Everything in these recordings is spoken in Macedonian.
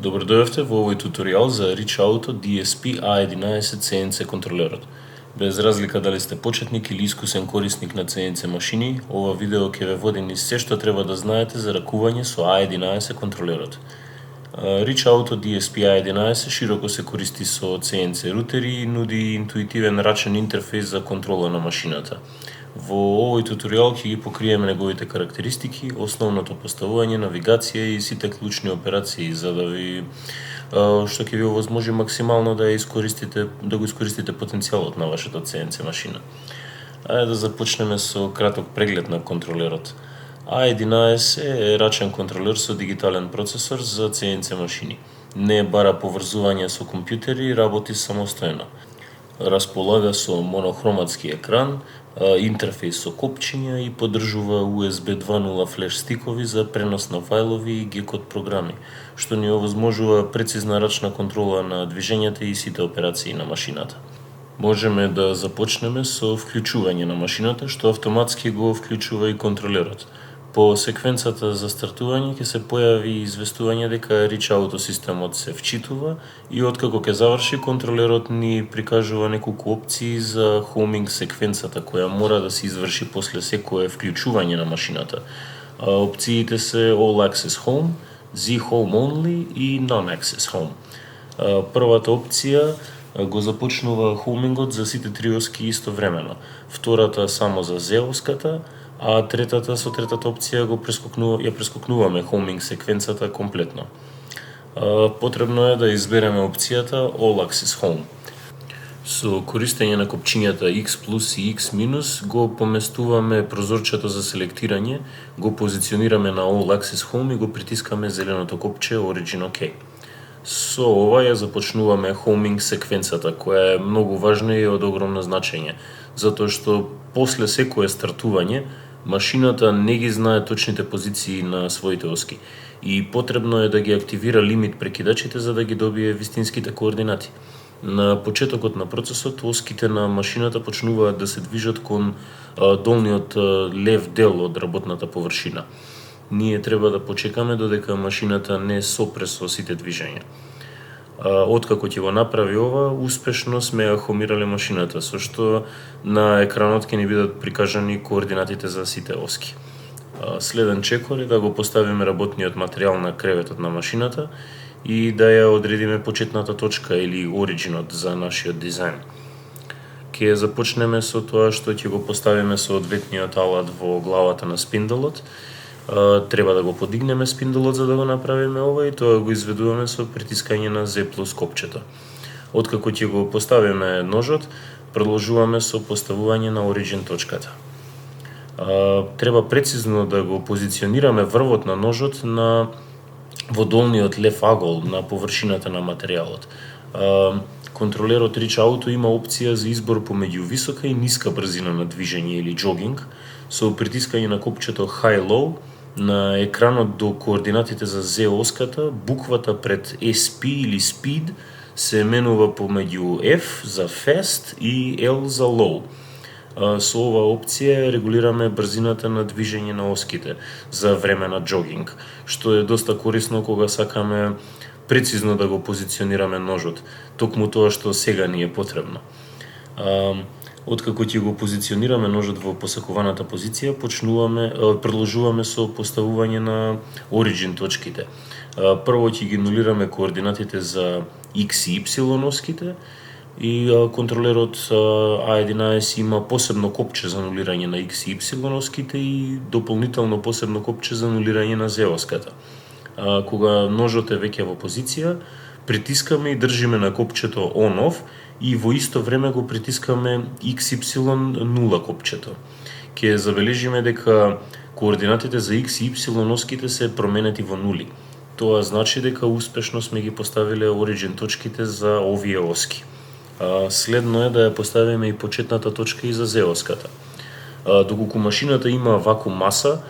Добро дојавте во овој туторијал за Reach Auto DSP A11 CNC контролерот. Без разлика дали сте почетник или искусен корисник на CNC машини, ова видео ќе ве води низ се што треба да знаете за ракување со A11 контролерот. Reach Auto DSP A11 широко се користи со CNC рутери и нуди интуитивен рачен интерфејс за контрола на машината. Во овој туторијал ќе ги покриеме неговите карактеристики, основното поставување, навигација и сите клучни операции за да што ќе ви овозможи максимално да го искористите потенцијалот на вашата CNC машина. Ајде да започнеме со краток преглед на контролерот. A11 е рачен контролер со дигитален процесор за CNC машини. Не бара поврзување со компјутери и работи самостојно. Располага со монохроматски екран, интерфејс со копчиња и поддржува USB 2.0 флеш стикови за пренос на фајлови и G-код програми, што ни овозможува прецизна рачна контрола на движењата и сите операции на машината. Можеме да започнеме со вклучување на машината, што автоматски го вклучува и контролерот. По секвенцата за стартување ќе се појави известување дека Reach Auto системот се вчитува и откако ќе заврши, контролерот ни прикажува неколку опции за хоуминг секвенцата која мора да се изврши после секое вклучување на машината. Опциите се All Access Home, Z Home Only и Non-Access Home. Првата опција го започнува хоумингот за сите три оски истовремено, втората само за Z оската, а со третата опција ја прескокнуваме хоуминг секвенцата комплетно. Потребно е да избереме опцијата All Access Home. Со користење на копчињата X+ и X- го поместуваме прозорчето за селектирање, го позиционираме на All Access Home и го притискаме зеленото копче Origin OK. Со ова ја започнуваме хоуминг секвенцата, која е многу важна и од огромно значење, затоа што после секое стартување, машината не ги знае точните позиции на своите оски и потребно е да ги активира лимит прекидачите за да ги добие вистинските координати. На почетокот на процесот, оските на машината почнуваат да се движат кон долниот лев дел од работната површина. Ние треба да почекаме додека машината не сопре со сите движења. Откако ќе го направи ова, успешно сме ја хомирале машината, со што на екранот ќе ни бидат прикажани координатите за сите оски. Следен чекор е да го поставиме работниот материјал на креветот на машината и да ја одредиме почетната точка или оригинот за нашиот дизајн. Ќе започнеме со тоа што ќе го поставиме соодветниот алат во главата на спинделот. Треба да го подигнеме спинделот за да го направиме ова и тоа го изведуваме со притискање на Z+ копчето. Откако ќе го поставиме ножот, продолжуваме со поставување на Origin точката. Треба прецизно да го позиционираме врвот на ножот во долниот лев агол на површината на материјалот. Контролерот Reach Auto има опција за избор помеѓу висока и ниска брзина на движење или джогинг, со притискање на копчето High-Low на екранот до координатите за Z оската, буквата пред SP или Speed се менува помеѓу F за Fast и L за Low. Со ова опција регулираме брзината на движење на оските за време на джогинг, што е доста корисно кога сакаме прецизно да го позиционираме ножот, токму тоа што сега ни е потребно. Откако ќе го позиционираме ножот во посакуваната позиција, продолжуваме со поставување на Origin точките. Прво ќе ги нулираме координатите за X и Y оските и контролерот A11 има посебно копче за нулирање на X и Y оските и дополнително посебно копче за нулирање на Z оската. Кога ножот е веќе во позиција, притискаме и држиме на копчето On-Off и во исто време го притискаме XY0 копчето. Ќе забележиме дека координатите за X и Y оските се променети во нули. Тоа значи дека успешно сме ги поставиле Origin точките за овие оски. Следно е да ја поставиме и почетната точка и за Z оската. Доколку машината има вакуум маса,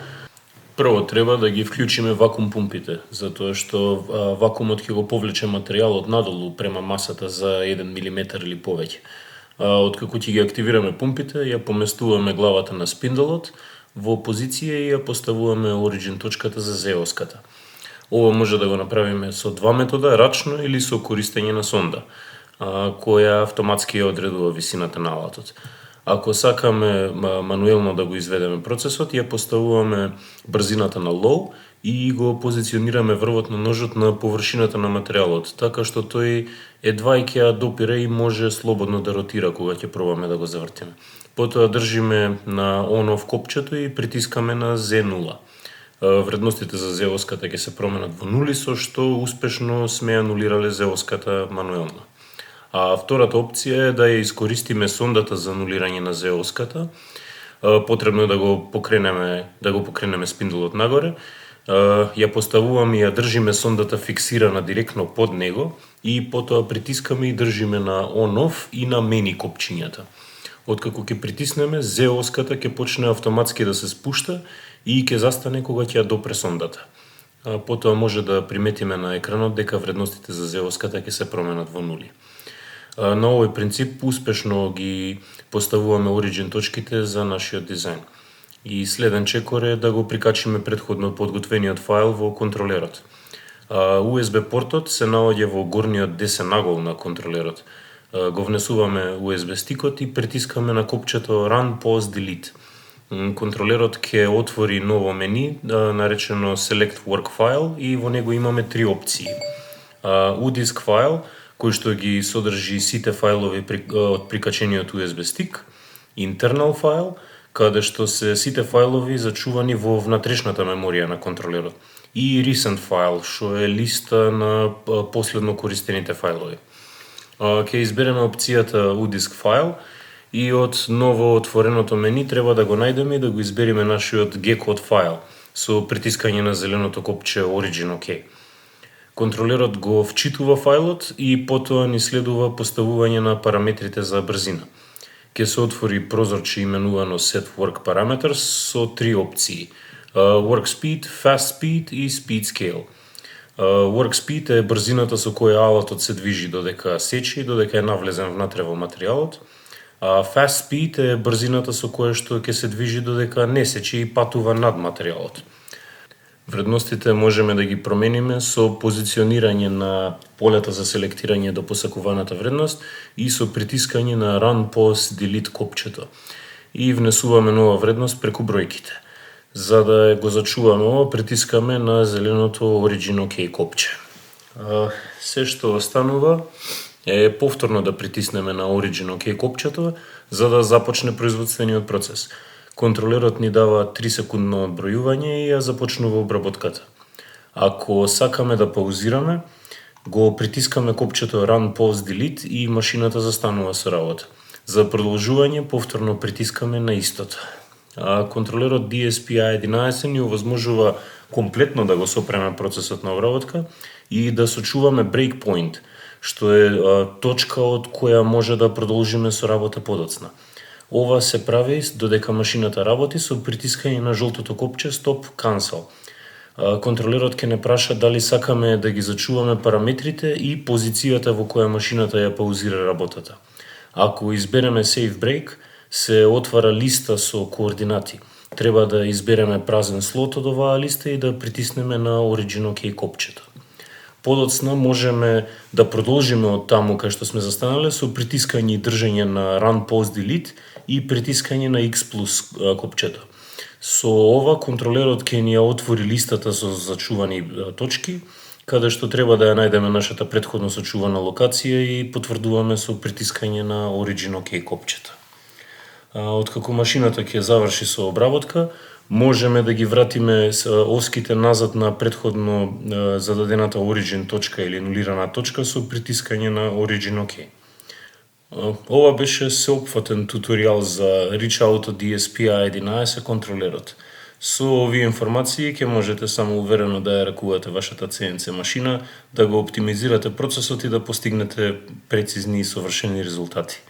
прво треба да ги вклучиме вакуум пумпите, затоа што вакуумот ќе го повлече материјалот надолу према масата за 1 мм или повеќе. Откако ќе ги активираме пумпите, ја поместуваме главата на спинделот во позиција и ја поставуваме Origin точката за Z оската. Ова може да го направиме со два метода, рачно или со користење на сонда, која автоматски ја одредува висината на алатот. Ако сакаме мануелно да го изведеме процесот, ја поставуваме брзината на low и го позиционираме врвот на ножот на површината на материјалот, така што тој едва ќе ја допира и може слободно да ротира кога ќе пробаме да го завртиме. Потоа држиме на on-off копчето и притискаме на Z0. Вредностите за Z-оската ќе се променат во нули, со што успешно сме анулирале Z-оската мануелно. А втората опција е да ја искористиме сондата за анулирање на Z-оската. Потребно е да го покренеме спинделот нагоре. Ја поставуваме и ја држиме сондата фиксирана директно под него и потоа притискаме и држиме на on-off и на мени копчињата. Откако ќе притиснеме, Z-оската ќе почне автоматски да се спушта и ќе застане кога ќе ја допре сондата. Потоа може да приметиме на екранот дека вредностите за Z-оската ќе се променат во нули. На овој принцип успешно ги поставуваме origin точките за нашиот дизајн. И следен чекор е да го прикачиме претходно подготвениот файл во контролерот. USB портот се наоѓа во горниот десен агол на контролерот. Го внесуваме USB стикот и притискаме на копчето Run, Pause, Delete. Контролерот ќе отвори ново мени, наречено Select Work File, и во него имаме три опции. UDisk файл, кој што ги содржи сите фајлови од прикачениот USB стик, Internal файл, каде што се сите фајлови зачувани во внатрешната меморија на контролерот, и Recent файл, што е листа на последно користените фајлови. Ќе избереме опцијата UDisk файл и од ново отвореното мени треба да го најдеме и да го избериме нашиот G-code файл со притискање на зеленото копче Origin OK. Контролерот го вчитува фајлот и потоа ни следува поставување на параметрите за брзина. Ќе се отвори прозорче именувано Set Work Parameters со три опции: Work Speed, Fast Speed и Speed Scale. Work Speed е брзината со која алатот се движи додека сече и додека е навлезен внатре во материјалот. Fast Speed е брзината со која што ќе се движи додека не сече и патува над материјалот. Вредностите можеме да ги промениме со позиционирање на полето за селектирање до посакуваната вредност и со притискање на Run, Pause, Delete копчето. И внесуваме нова вредност преку бројките. За да го зачуваме ова, притискаме на зеленото Origin OK копче. Се што останува е повторно да притиснеме на Origin OK копчето за да започне производствениот процес. Контролерот ни дава 3 секундно одбројување и ја започнува обработката. Ако сакаме да паузираме, го притискаме копчето Run, Pause, Delete и машината застанува со работа. За продолжување повторно притискаме на истото. Контролерот DSP-A11 ни овозможува комплетно да го сопреме процесот на обработка и да сочуваме breakpoint, што е точка од која може да продолжиме со работа подоцна. Ова се прави додека машината работи со притискање на жолтото копче Stop Cancel. Контролерот ќе не праша дали сакаме да ги зачуваме параметрите и позицијата во која машината ја паузира работата. Ако избереме Save Break, се отвара листа со координати. Треба да избереме празен слот од оваа листа и да притиснеме на Origin OK копчето. Подоцна можеме да продолжиме од таму кај што сме застанале со притискање и држење на Run, Pause, Delete и притискање на X+ копчето. Со ова контролерот ќе ни ја отвори листата со зачувани точки, каде што треба да ја најдеме нашата претходно сочувана локација и потврдуваме со притискање на Origin OK копчето. Откако машината ќе заврши со обработка, можеме да ги вратиме оските назад на претходно зададената origin точка или нулирана точка со притискање на Origin OK. Ова беше сеопфатен туторијал за Reach Auto DSP-A11 контролерот. Со овие информации ќе можете само уверено да ја ракувате вашата CNC машина, да го оптимизирате процесот и да постигнете прецизни и совршени резултати.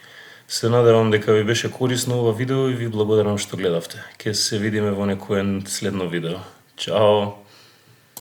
Се надевам дека ви беше корисно ова видео и ви благодарам што гледавте. Ќе се видиме во некое следно видео. Чао!